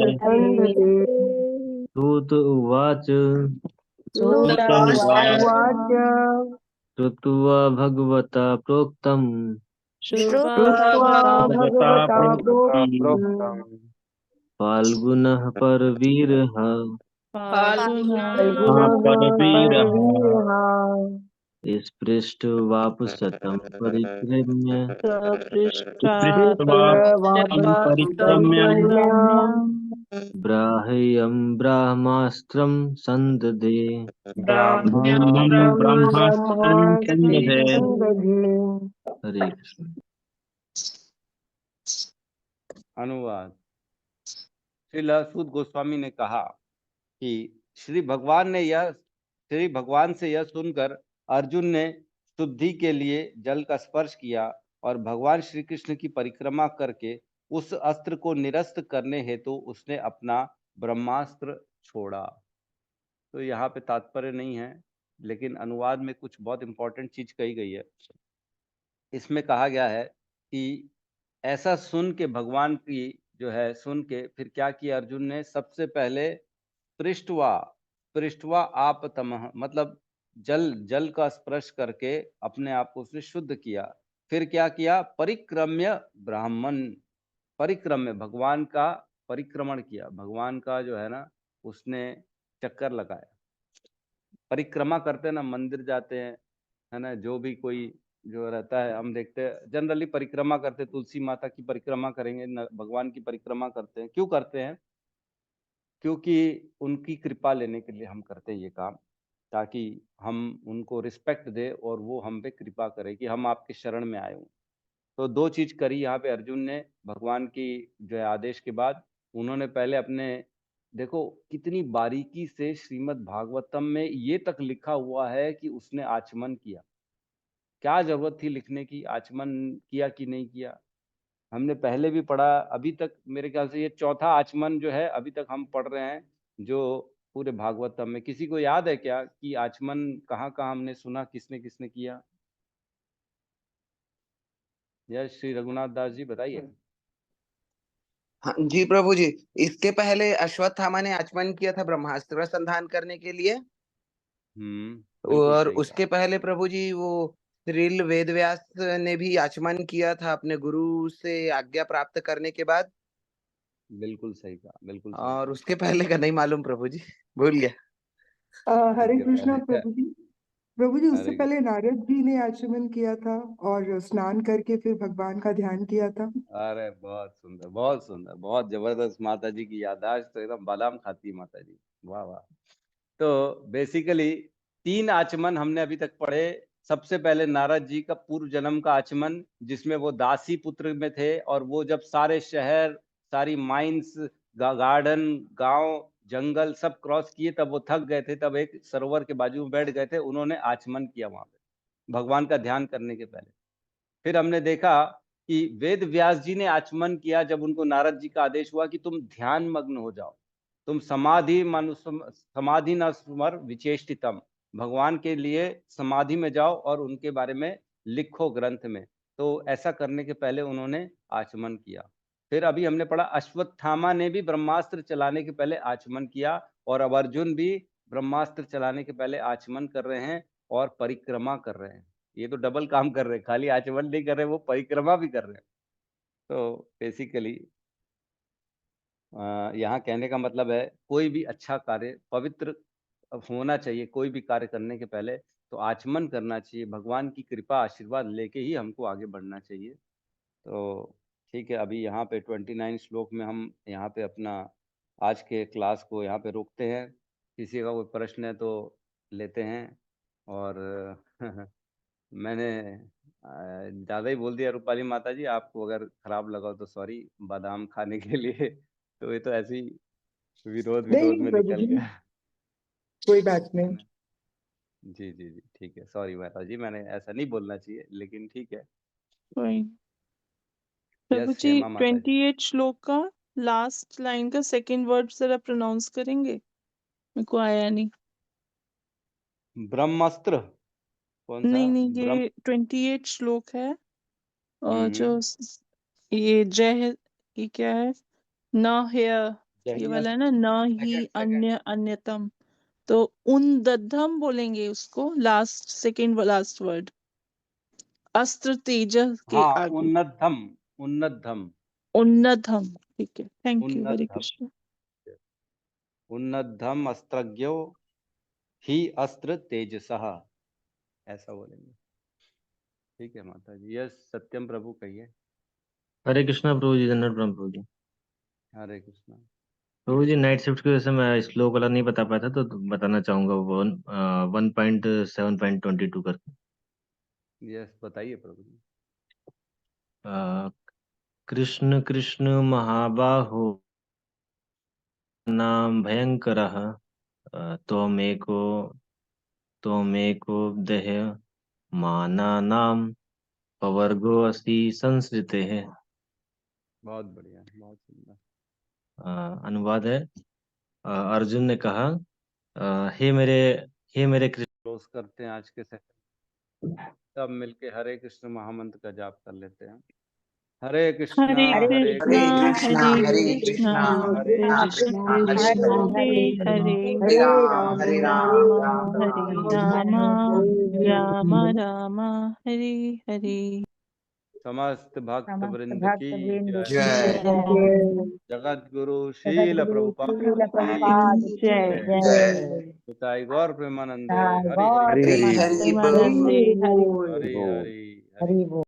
सूत उवाच श्रुत्वा भगवता प्रोक्तम् भगवता प्रोक्तम् फाल्गुनः परवीरः परवीरः स्पृष्ट्वापसतं परिक्रम्य ब्राह्यं ब्रह्मास्त्रं संदधे। हरे कृष्ण। अनुवाद। श्रील सूत गोस्वामी ने कहा कि श्री भगवान से यह सुनकर अर्जुन ने शुद्धि के लिए जल का स्पर्श किया और भगवान श्री कृष्ण की परिक्रमा करके उस अस्त्र को निरस्त करने हेतु उसने अपना ब्रह्मास्त्र छोड़ा। तो यहाँ पे तात्पर्य नहीं है, लेकिन अनुवाद में कुछ बहुत इंपॉर्टेंट चीज कही गई है। इसमें कहा गया है कि ऐसा सुन के भगवान की जो है सुन के फिर क्या किया अर्जुन ने, सबसे पहले पृष्ठवा आपतमः, मतलब जल का स्पर्श करके अपने आप को उसने शुद्ध किया। फिर क्या किया, परिक्रम्य भगवान का परिक्रमण किया, भगवान का जो है ना उसने चक्कर लगाया। परिक्रमा करते हैं ना, मंदिर जाते हैं है ना, जो भी कोई जो रहता है, हम देखते हैं जनरली परिक्रमा करते हैं, तुलसी माता की परिक्रमा करेंगे, भगवान की परिक्रमा करते हैं। क्यों करते हैं? क्योंकि उनकी कृपा लेने के लिए हम करते हैं ये काम, ताकि हम उनको रिस्पेक्ट दे और वो हम पे कृपा करे कि हम आपके शरण में आए हूँ। तो दो चीज करी यहाँ पे अर्जुन ने भगवान की जो है आदेश के बाद। उन्होंने पहले अपने, देखो कितनी बारीकी से श्रीमद् भागवतम में ये तक लिखा हुआ है कि उसने आचमन किया। क्या जरूरत थी लिखने की, आचमन किया कि नहीं किया? हमने पहले भी पढ़ा, अभी तक मेरे ख्याल से ये चौथा आचमन जो है अभी तक हम पढ़ रहे हैं जो पूरे भागवतम में। किसी को याद है क्या कि आचमन कहाँ कहाँ हमने सुना, किसने किसने किया? या श्री रघुनाथ दास जी बताइए। हाँ जी प्रभु जी, इसके पहले अश्वत्थामा ने आचमन किया था ब्रह्मास्त्र संधान करने के लिए। बिल्कुल और सही कहा। उसके पहले प्रभु जी वो श्रील वेदव्यास ने भी आचमन किया था अपने गुरु से आज्ञा प्राप्त करने के बाद। बिल्कुल सही कहा, बिल्कुल सही और कहा। उसके पहले का नहीं मालूम प्रभु जी, भूल गया। हरे उसके कृष्णा पहले प्रभु जी। प्रभु जी, उससे हरे पहले नारद जी ने आचमन किया था और स्नान करके फिर भगवान का ध्यान किया था। अरे बहुत सुंदर, बहुत सुंदर, बहुत जबरदस्त। माता जी की याददाश्त तो एकदम बादाम खाती है माता जी, वाह वाह। तो बेसिकली 3 आचमन हमने अभी तक पढ़े। सबसे पहले नारद जी का पूर्व जन्म का आचमन, जिसमें वो दासी पुत्र में थे और वो जब सारे शहर, सारी माइंस, गार्डन, गांव, जंगल सब क्रॉस किए, तब वो थक गए थे, तब एक सरोवर के बाजू में बैठ गए थे, उन्होंने आचमन किया वहां पे भगवान का ध्यान करने के पहले। फिर हमने देखा कि वेद व्यास जी ने आचमन किया जब उनको नारद जी का आदेश हुआ कि तुम ध्यान मग्न हो जाओ, तुम समाधि न स्मर विचेष्टितम, भगवान के लिए समाधि में जाओ और उनके बारे में लिखो ग्रंथ में। तो ऐसा करने के पहले उन्होंने आचमन किया। फिर अभी हमने पढ़ा अश्वत्थामा ने भी ब्रह्मास्त्र चलाने के पहले आचमन किया, और अब अर्जुन भी ब्रह्मास्त्र चलाने के पहले आचमन कर रहे हैं और परिक्रमा कर रहे हैं। ये तो डबल काम कर रहे हैं, खाली आचमन नहीं कर रहे, वो परिक्रमा भी कर रहे हैं। तो बेसिकली यहाँ कहने का मतलब है कोई भी अच्छा कार्य पवित्र होना चाहिए। कोई भी कार्य करने के पहले तो आचमन करना चाहिए, भगवान की कृपा आशीर्वाद लेके ही हमको आगे बढ़ना चाहिए। तो ठीक है, अभी यहाँ पे 29 श्लोक में हम यहाँ पे अपना आज के क्लास को यहाँ पे रोकते हैं। किसी का कोई प्रश्न है तो लेते हैं। और मैंने ज़्यादा ही बोल दिया रूपाली माता जी, आपको अगर खराब लगा हो तो सॉरी, बादाम खाने के लिए। तो ये तो ऐसे ही विरोध नहीं में प्रभु निकल जी, गया। कोई बात नहीं। जी जी जी, ठीक है, सॉरी माता जी, मैंने ऐसा नहीं बोलना चाहिए, लेकिन ठीक है। कोई प्रभु यस जी, हेमा माता जी। 28 श्लोक का लास्ट लाइन का सेकंड वर्ड जरा प्रोनाउंस करेंगे? मेरे को आया नहीं। ब्रह्मास्त्र कौन सा? नहीं, ब्रह्म ये 28 श्लोक है। और हम्म, जो ये जय, ये क्या है? न है, ये जहिया वाला है ना, न ही सेकंड अन्य अन्यतम। तो उन दधम बोलेंगे उसको, लास्ट सेकंड लास्ट वर्ड अस्त्र तेज के हाँ, आगे। उन्नतम उन्नतम उन्नतम, ठीक है, थैंक यू, हरे उन्नतम कृष्ण। उन्नतम अस्त्रज्ञो ही अस्त्र तेजसः, ऐसा बोलेंगे। ठीक है माता जी। यस सत्यम प्रभु कहिए। हरे कृष्णा प्रभु जी, धन्यवाद प्रभु जी। हरे कृष्णा। प्रभु जी, नाइट शिफ्ट की वजह से मैं श्लोक वाला नहीं बता पाया था, तो बताना चाहूंगा 1.7.22 करके। यस बताइए प्रभु जी। अ, कृष्ण कृष्ण महाबाहो नाम भयंकरः त्वमेको देह मानानां पवर्गो अस्ति संसृतेः। बहुत बढ़िया, बहुत सुंदर। अनुवाद है, अर्जुन ने कहा, हे मेरे कृष्ण। क्लोज करते हैं आज के सेशन। सब मिलके हरे कृष्ण महामंत्र का जाप कर लेते हैं। हरे कृष्णा हरे हरे कृष्णा कृष्णा हरे हरे कृष्णा कृष्णा कृष्णा कृष्ण हरे कृष्ण हरे हरे, हरे हरे राम राम हरे राम, राम हरे राम हरे हरे। समस्त भक्त वृंद की जय। जय जगत गुरु शील प्रभुपाद की जय जय पिताई गौर प्रेमानंदे हरि हरि हरि बोल। हरि हरि हरि प्रेमानंदे हरि। हरि बोल। हरि हरि।